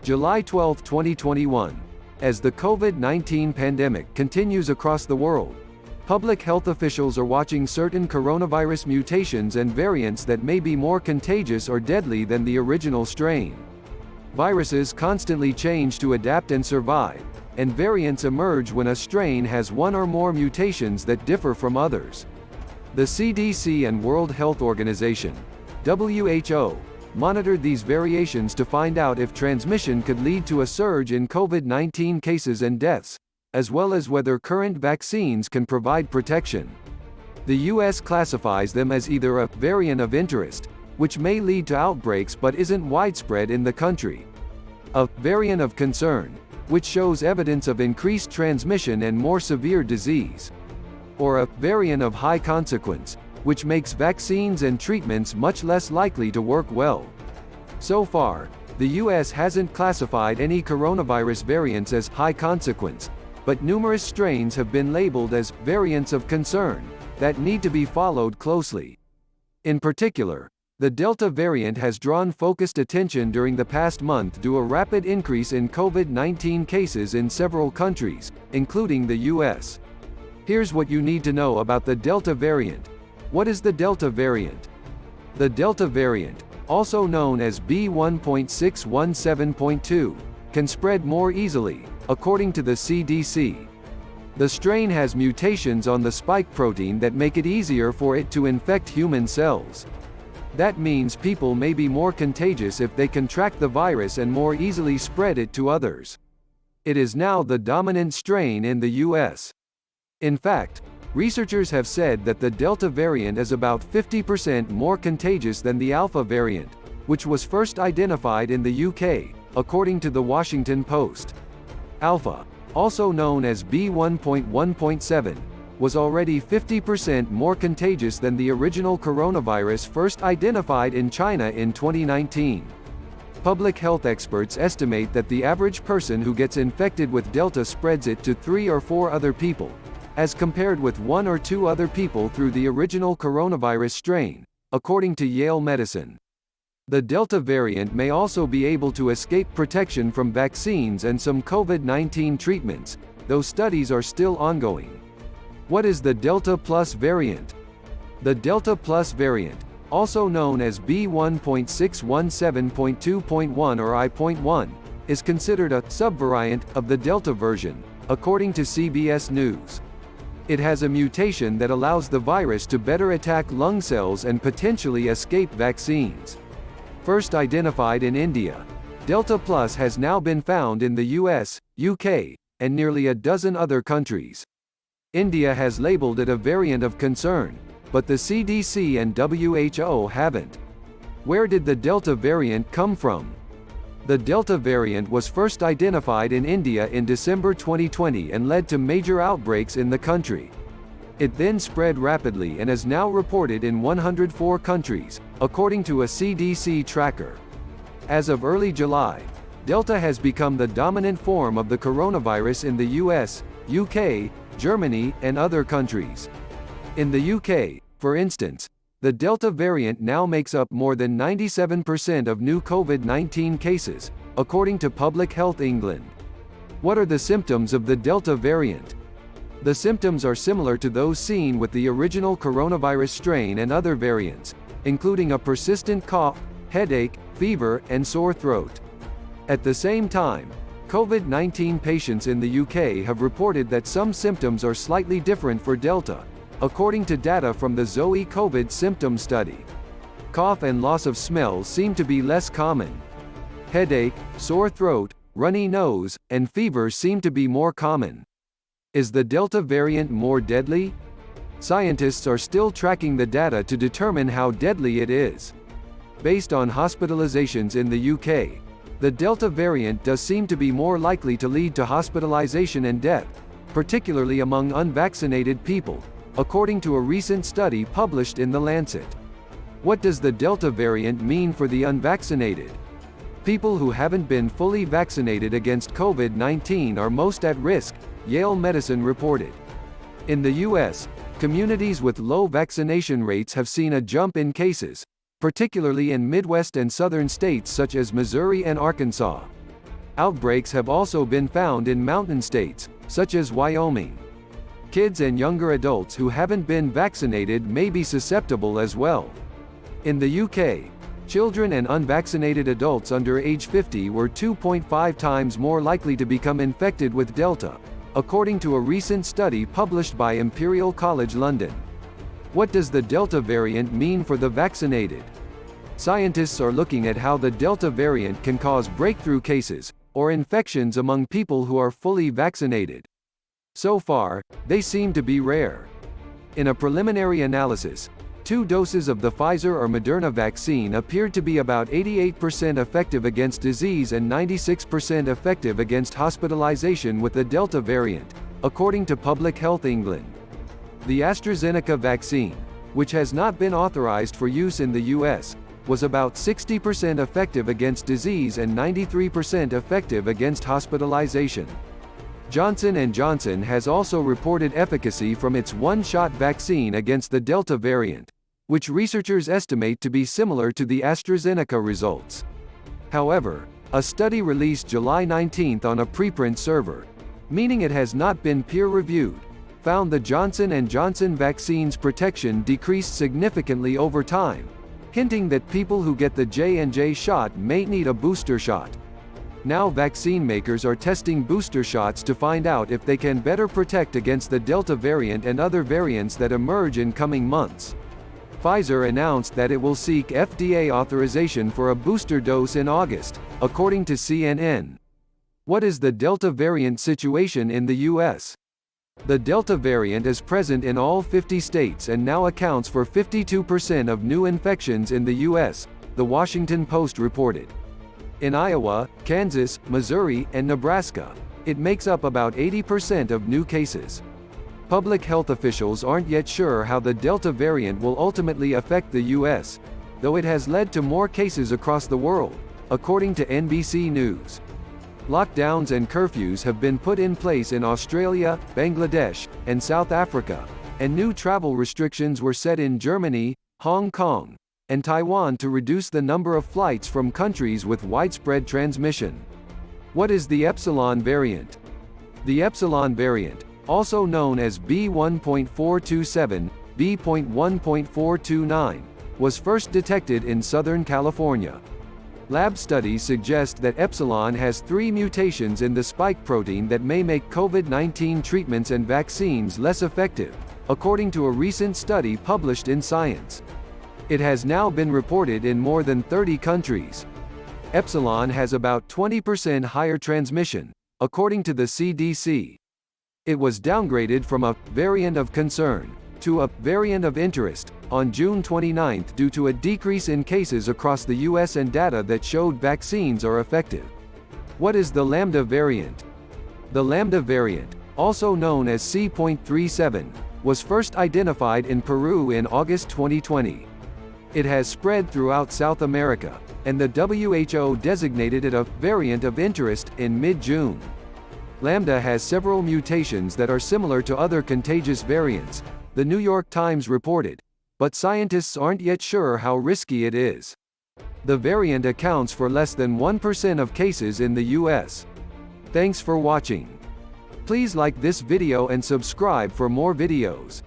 July 12, 2021. As the COVID-19 pandemic continues across the world, public health officials are watching certain coronavirus mutations and variants that may be more contagious or deadly than the original strain. Viruses constantly change to adapt and survive, and variants emerge when a strain has one or more mutations that differ from others. The CDC and World Health Organization, WHO, monitored these variations to find out if transmission could lead to a surge in COVID-19 cases and deaths, as well as whether current vaccines can provide protection. The US classifies them as either a variant of interest, which may lead to outbreaks but isn't widespread in the country, a variant of concern, which shows evidence of increased transmission and more severe disease, or a variant of high consequence, which makes vaccines and treatments much less likely to work well. So far, the US hasn't classified any coronavirus variants as high consequence, but numerous strains have been labeled as variants of concern that need to be followed closely. In particular, the Delta variant has drawn focused attention during the past month due to a rapid increase in COVID-19 cases in several countries, including the US. Here's what you need to know about the Delta variant. What is the Delta variant? The Delta variant, also known as B1.617.2, can spread more easily, according to the CDC. The strain has mutations on the spike protein that make it easier for it to infect human cells. That means people may be more contagious if they contract the virus and more easily spread it to others. It is now the dominant strain in the US. In fact, researchers have said that the Delta variant is about 50% more contagious than the Alpha variant, which was first identified in the UK, according to the Washington Post. Alpha, also known as B1.1.7, was already 50% more contagious than the original coronavirus first identified in China in 2019. Public health experts estimate that the average person who gets infected with Delta spreads it to 3 or 4 other people, as compared with 1 or 2 other people through the original coronavirus strain, according to Yale Medicine. The Delta variant may also be able to escape protection from vaccines and some COVID-19 treatments, though studies are still ongoing. What is the Delta Plus variant? The Delta Plus variant, also known as B1.617.2.1 or I.1, is considered a subvariant of the Delta version, according to CBS News. It has a mutation that allows the virus to better attack lung cells and potentially escape vaccines. First identified in India, Delta Plus has now been found in the US, UK, and nearly a dozen other countries. India has labeled it a variant of concern, but the CDC and WHO haven't. Where did the Delta variant come from? The Delta variant was first identified in India in December 2020 and led to major outbreaks in the country. It then spread rapidly and is now reported in 104 countries, according to a CDC tracker. As of early July, Delta has become the dominant form of the coronavirus in the US, UK, Germany, and other countries. In the UK, for instance, the Delta variant now makes up more than 97% of new COVID-19 cases, according to Public Health England. What are the symptoms of the Delta variant? The symptoms are similar to those seen with the original coronavirus strain and other variants, including a persistent cough, headache, fever, and sore throat. At the same time, COVID-19 patients in the UK have reported that some symptoms are slightly different for Delta, according to data from the Zoe COVID symptom study. Cough and loss of smell seem to be less common. Headache, sore throat, runny nose, and fever seem to be more common. Is the Delta variant more deadly? Scientists are still tracking the data to determine how deadly it is. Based on hospitalizations in the UK, the Delta variant does seem to be more likely to lead to hospitalization and death, particularly among unvaccinated people, according to a recent study published in The Lancet. What does the Delta variant mean for the unvaccinated? People who haven't been fully vaccinated against COVID-19 are most at risk, Yale Medicine reported. In the US, communities with low vaccination rates have seen a jump in cases, particularly in Midwest and southern states such as Missouri and Arkansas. Outbreaks have also been found in mountain states, such as Wyoming. Kids and younger adults who haven't been vaccinated may be susceptible as well. In the UK, children and unvaccinated adults under age 50 were 2.5 times more likely to become infected with Delta, according to a recent study published by Imperial College London. What does the Delta variant mean for the vaccinated? Scientists are looking at how the Delta variant can cause breakthrough cases, or infections among people who are fully vaccinated. So far, they seem to be rare. In a preliminary analysis, 2 doses of the Pfizer or Moderna vaccine appeared to be about 88% effective against disease and 96% effective against hospitalization with the Delta variant, according to Public Health England. The AstraZeneca vaccine, which has not been authorized for use in the US, was about 60% effective against disease and 93% effective against hospitalization. Johnson & Johnson has also reported efficacy from its one-shot vaccine against the Delta variant, which researchers estimate to be similar to the AstraZeneca results. However, a study released July 19 on a preprint server, meaning it has not been peer-reviewed, found the Johnson & Johnson vaccine's protection decreased significantly over time, hinting that people who get the J&J shot may need a booster shot. Now vaccine makers are testing booster shots to find out if they can better protect against the Delta variant and other variants that emerge in coming months. Pfizer announced that it will seek FDA authorization for a booster dose in August, according to CNN. What is the Delta variant situation in the US? The Delta variant is present in all 50 states and now accounts for 52% of new infections in the US, The Washington Post reported. In Iowa, Kansas, Missouri, and Nebraska, it makes up about 80% of new cases. Public health officials aren't yet sure how the Delta variant will ultimately affect the US, though it has led to more cases across the world, according to NBC News. Lockdowns and curfews have been put in place in Australia, Bangladesh, and South Africa, and new travel restrictions were set in Germany, Hong Kong, and Taiwan to reduce the number of flights from countries with widespread transmission. What is the Epsilon variant? The Epsilon variant, also known as B1.427, B.1.429, was first detected in Southern California. Lab studies suggest that Epsilon has 3 mutations in the spike protein that may make COVID-19 treatments and vaccines less effective, according to a recent study published in Science. It has now been reported in more than 30 countries. Epsilon has about 20% higher transmission, according to the CDC. It was downgraded from a variant of concern to a variant of interest on June 29 due to a decrease in cases across the US and data that showed vaccines are effective. What is the Lambda variant? The Lambda variant, also known as C.37, was first identified in Peru in August 2020. It has spread throughout South America, and the WHO designated it a variant of interest in mid-June. Lambda has several mutations that are similar to other contagious variants, the New York Times reported, but scientists aren't yet sure how risky it is. The variant accounts for less than 1% of cases in the US. Thanks for watching. Please like this video and subscribe for more videos.